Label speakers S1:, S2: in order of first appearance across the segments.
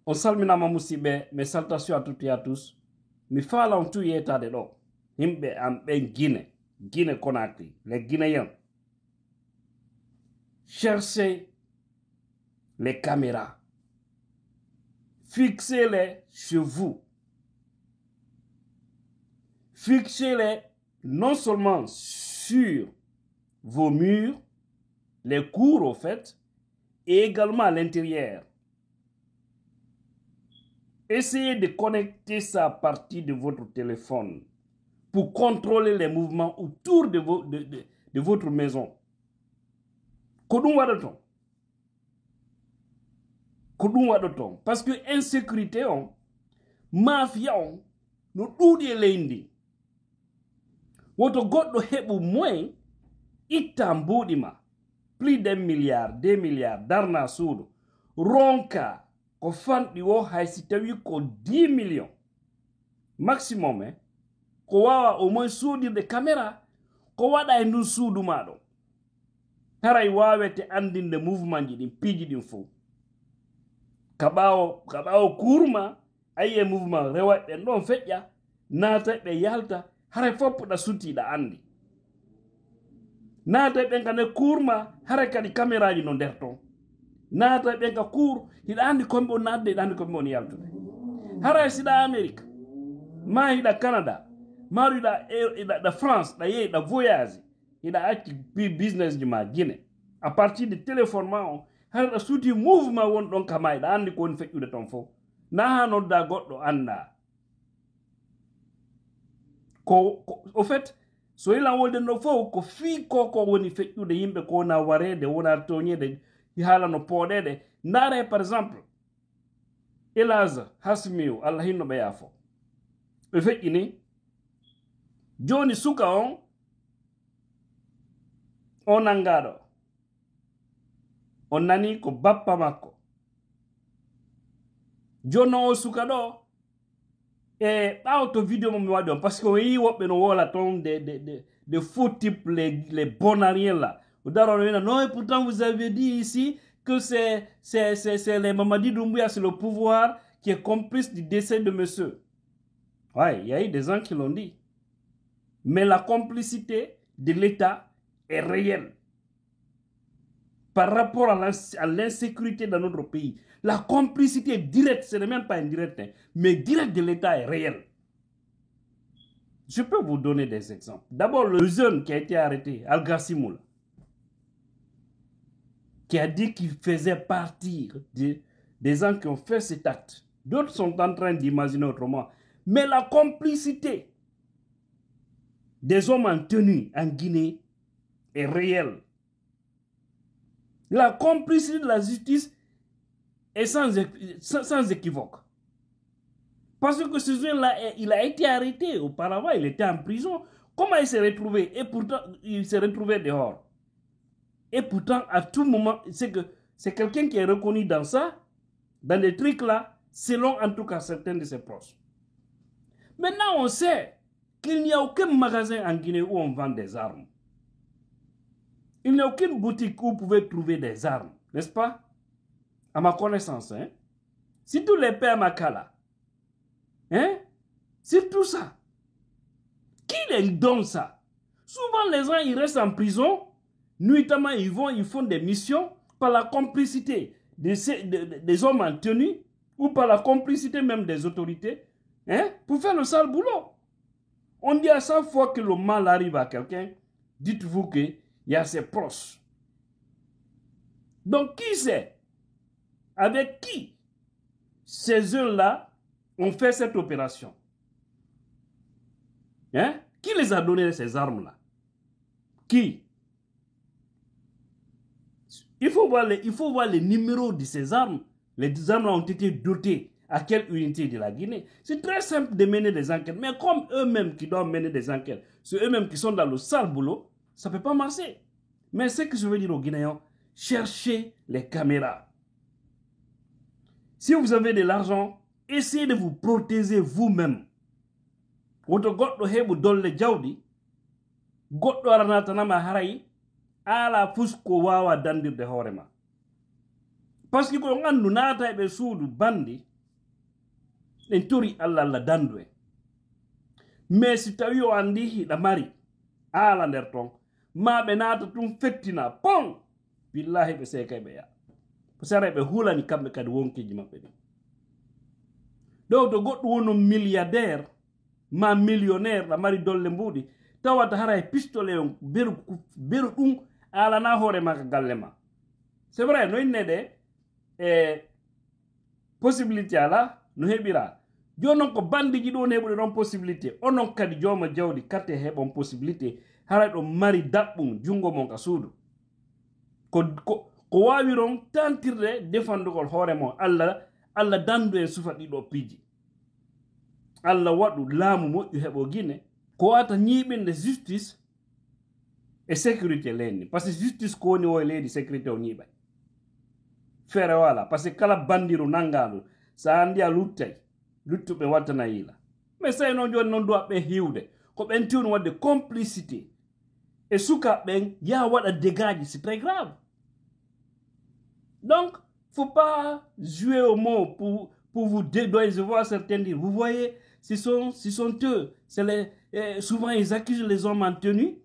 S1: On salminama musidɓe, mes salutations à toutes et à tous. Mi faala on tout yetade ɗo yimɓe am ɓen Guinée Conakry, les Guinéens. Cherchez les caméras, fixez-les chez vous, fixez-les non seulement sur vos murs, les cours au fait, et également à l'intérieur. Essayez de connecter ça à partir de votre téléphone pour contrôler les mouvements autour de votre maison. Kodum waɗoton parce que insécurité on mafia on no ɗuuɗi e leydi woto goɗɗo heɓu moyen itta mbuuɗi ma plus d'1 milliard 2 milliards darna suudu ronka ko fanɗi o hay si tawi ko 10 millions maximum ko wawa au moins suudirde caméra ko waɗa e ndun suudu maɗo haray wawete andinde mouvement ji ɗin piiji ɗin fof kaɓawo kurma ayi e mouvement rewaɓe ɓen ɗon feƴƴa naata ɓe yalta haray foppuɗa sutiɗa andi naata ɓen ka ne kurma haray kadi caméra ji no nder ton naata ɓen ka cour hiɗa andi komɓe on nadde hiɗa andi komɓe on yaltude haray siɗa Amérique ma hiɗa Canada maɗo hiɗa France ɗa yehi ɗa voyage hiɗa acci business ji ma Guinée à partir de téléphone ma on haɗa ɗa suuti mouvement won ɗon kama hiɗa andi ko woni feƴƴude ton fof na ha nodda goɗɗo anda au fait so yilan wolde no fof ko fii ko woni feƴƴude yimɓe ko wona warede wona toñede haala no pooɗede ndaare par exemple Elage Hasmiu Allah hinno ɓe yaafo ɓe feƴƴini joni suka on nangaɗo on nani ko bappa makko joni o suka ɗo e ɓawto vidéo mo mi waɗi on par ce que o yi woɓɓe no wola ton de faux type les bonariens là non, et pourtant vous avez dit ici que c'est les Mamadi Doumbouya, c'est le pouvoir qui est complice du décès de monsieur. Ouais, il y a eu des gens qui l'ont dit. Mais la complicité de l'État est réelle. Par rapport à l'insécurité dans notre pays, la complicité directe, ce n'est même pas indirecte, mais directe de l'État est réelle. Je peux vous donner des exemples. D'abord, le jeune qui a été arrêté, Al-Gassimoul, qui a dit qu'il faisait partie des gens qui ont fait cet acte. D'autres sont en train d'imaginer autrement. Mais la complicité des hommes en tenue en Guinée est réelle. La complicité de la justice est sans équivoque. Parce que ce jeune-là, il a été arrêté auparavant, il était en prison. Comment il s'est retrouvé? Et pourtant, il s'est retrouvé dehors. Et pourtant, à tout moment, c'est quelqu'un qui est reconnu dans ça, dans des trucs là, selon en tout cas certains de ses proches. Maintenant, on sait qu'il n'y a aucun magasin en Guinée où on vend des armes. Il n'y a aucune boutique où vous pouvez trouver des armes, n'est-ce pas? À ma connaissance, hein? Si tous les pères Makala, hein? C'est tout ça. Qui les donne ça? Souvent, les gens, ils restent en prison. Nuitamment, ils font des missions par la complicité des hommes en tenue ou par la complicité même des autorités, hein, pour faire le sale boulot. On dit à chaque fois que le mal arrive à quelqu'un, dites-vous qu'il y a ses proches. Donc, qui c'est? Avec qui ces jeunes-là ont fait cette opération? Hein? Qui les a donné ces armes-là? Qui? Il faut voir les numéros de ces armes. Les armes ont été dotées à quelle unité de la Guinée. C'est très simple de mener des enquêtes. Mais comme eux-mêmes qui doivent mener des enquêtes, c'est eux-mêmes qui sont dans le sale boulot, ça ne peut pas marcher. Mais ce que je veux dire aux Guinéens, cherchez les caméras. Si vous avez de l'argent, essayez de vous protéger vous-même. Woto goɗɗo heɓu dolle jawdi, goɗɗo aranatanama haray, ala fusko wawa dandirde hoorema. Parce que ko gandu naata e ɓe suudu bandi en tori alla la dandwe mais si tawi o andi hiɗa mari ala nder ton ma ɓe naata tum fettina pon billahi ɓe seekay ɓe ya sara ɓe hulani kamɓe kadi wonkeji maɓɓe ɗi ɗo to goɗɗo wono milliardaire ma millionnaire ɗa mari dolle mbuɗi tawata hara e pistolet on beru ɗum alana hoore maka galle ma c'est vrai no innede possibilité ala no heɓira jonon ko bandiji ɗon heɓude ɗon possibilité onon kadi jooma jawdi karte heɓon possibilité hara ɗo mari daɓɓum jungo mon ka suudu ko wawiron tantirde defandugol hoore mon allah dandu en sufa ɗiɗo piiji allah waɗu laamu moƴƴu heɓo guine ko wata ñiiɓinde justice e sécurité leydi par ce que justice ko woni o e leydi sécurité o ñiiɓay feere wala par ce que kala bandiru nangaɗo sa andi a luttay luttuɓe wattana yiila mais say noon joni noon duwaɓe hiwde ko ɓen tiwno wadde complicité e sukaɓe ɓen ya waɗa dégâts c'est très grave donc faut pas jouer au mot pour vous décevoir certains dire vous voyez ce sont eux souvent ils accusent les hommes en tenue.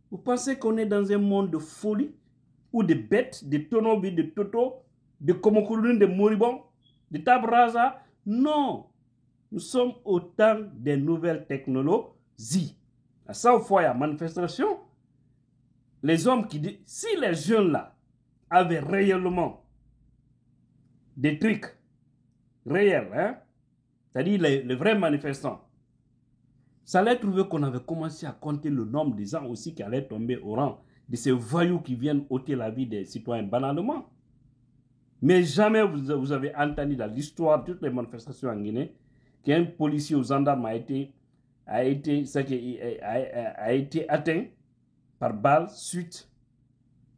S1: Vous pensez qu'on est dans un monde de folie ou de bêtes, de tonobi, de toto, de komokulun, de moribond, de tabraza? Non. Nous sommes au temps des nouvelles technologies. À chaque fois, il y a manifestation. Les hommes qui disent, si les jeunes là avaient réellement des trucs réels, hein, c'est-à-dire les vrais manifestants, ça allait trouver qu'on avait commencé à compter le nombre de gens aussi qui allaient tomber au rang de ces voyous qui viennent ôter la vie des citoyens banalement. Mais jamais vous avez entendu dans l'histoire de toutes les manifestations en Guinée qu'un policier ou gendarme a été atteint par balle suite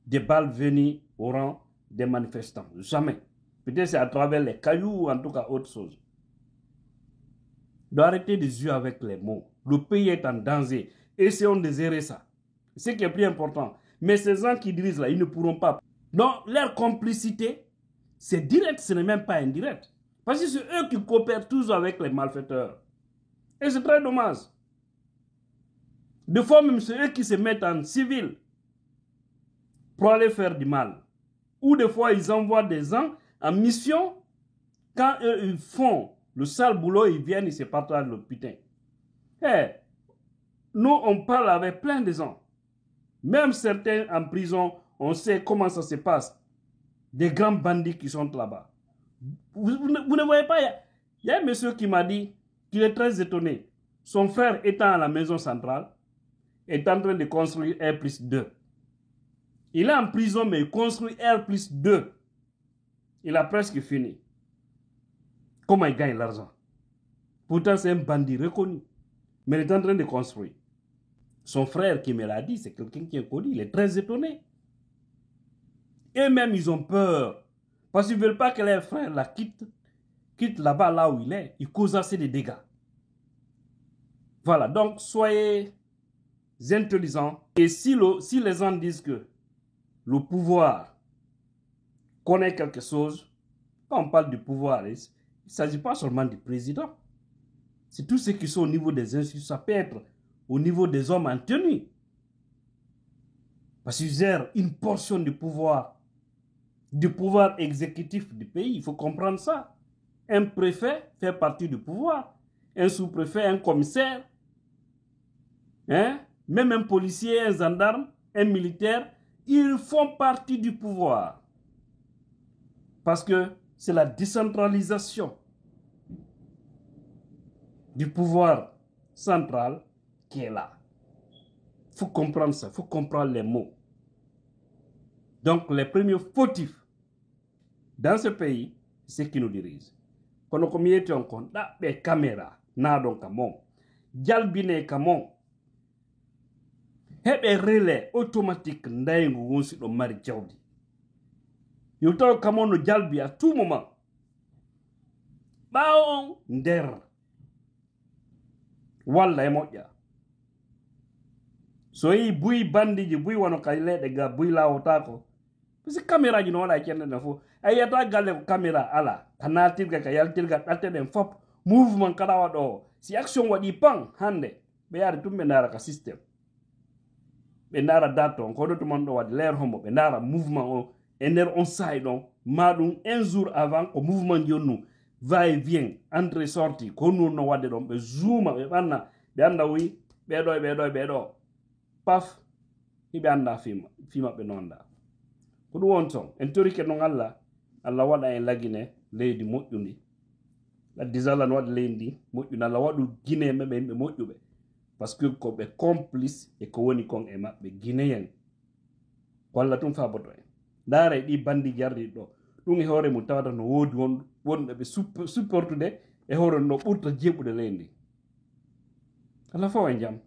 S1: des balles venues au rang des manifestants. Jamais. Peut-être c'est à travers les cailloux ou en tout cas autre chose. Doit arrêter de jouer avec les mots. Le pays est en danger. Essayons de gérer ça. C'est ce qui est plus important. Mais ces gens qui dirigent là, ils ne pourront pas. Donc, leur complicité, c'est direct, ce n'est même pas indirect. Parce que c'est eux qui coopèrent toujours avec les malfaiteurs. Et c'est très dommage. Des fois même, c'est eux qui se mettent en civil pour aller faire du mal. Ou des fois, ils envoient des gens en mission. Quand eux, ils font le sale boulot, ils viennent, ils se partagent le putain. Hey, nous, on parle avec plein de gens. Même certains en prison, on sait comment ça se passe. Des grands bandits qui sont là-bas. Vous ne voyez pas, il y a un monsieur qui m'a dit qu'il est très étonné. Son frère étant à la maison centrale, est en train de construire R+2. Il est en prison, mais il construit R+2. Il a presque fini. Comment il gagne l'argent? Pourtant, c'est un bandit reconnu. Mais il est en train de construire. Son frère qui me l'a dit, c'est quelqu'un qui est connu. Il est très étonné. Et même, ils ont peur. Parce qu'ils ne veulent pas que les frères la quittent là-bas, là où il est. Il cause assez de dégâts. Voilà, donc soyez intelligents. Et si les gens disent que le pouvoir connaît quelque chose, quand on parle du pouvoir, il ne s'agit pas seulement du président. C'est tous ceux qui sont au niveau des institutions. Ça peut être au niveau des hommes en tenue. Parce qu'ils gèrent une portion du pouvoir exécutif du pays. Il faut comprendre ça. Un préfet fait partie du pouvoir. Un sous-préfet, un commissaire, hein? Même un policier, un gendarme, un militaire, ils font partie du pouvoir. Parce que c'est la décentralisation du pouvoir central qui est là. Il faut comprendre ça, il faut comprendre les mots. Donc les premiers fautifs dans ce pays, c'est ceux qui nous dirigent. Quand on commet un compte, les caméras, n'adon kamon, jalbine kamon, hebe relais automatique ndayengu wonsi do mari jawdi. You taw kamon no jalbi à tout moment. Baon nder. Walla e moƴƴa. So yi buy bandiji buy wono kay leɗe ga buy lawotako. Parce que caméra ji no waɗa cende fo. A yiyata galle ko caméra ala. Ka natirga ka yaltirga ɗatte ɗen fop. mouvement kada waɗo si action waɗi pan hande ɓe yaade tum ɓe ndara ka systéme ɓe ndara date on koɗo tuman ɗo waɗi leer hombo ɓe ndara mouvement o e nder on sahay ɗon ma ɗum un jour avant ko mouvement jonnu va et vient entrée sortie ko nurno wadde ɗon ɓe zooma ɓe ɓanna ɓe anda wi ɓeɗo e ɓeɗo e ɓeɗo paf hiɓe anda fimaɓe nonda ko ɗum won ton en torike noon allah waɗa en lagine leydi moƴƴundi disala no waɗi leydi ndi moƴƴundi allah waɗu guiné meɓe yimɓe moƴƴuɓe par ce que ko ɓe complice e ko woni kon e maɓɓe guinéen ko allah tum faboto en ndaara e ɗi bandi jarɗiɗi ɗo ɗum e hoore mum tawata no woodi wonɓe ɓe supportude e hoore no ɓurta jeɓude leydi ndi allah fo e jaam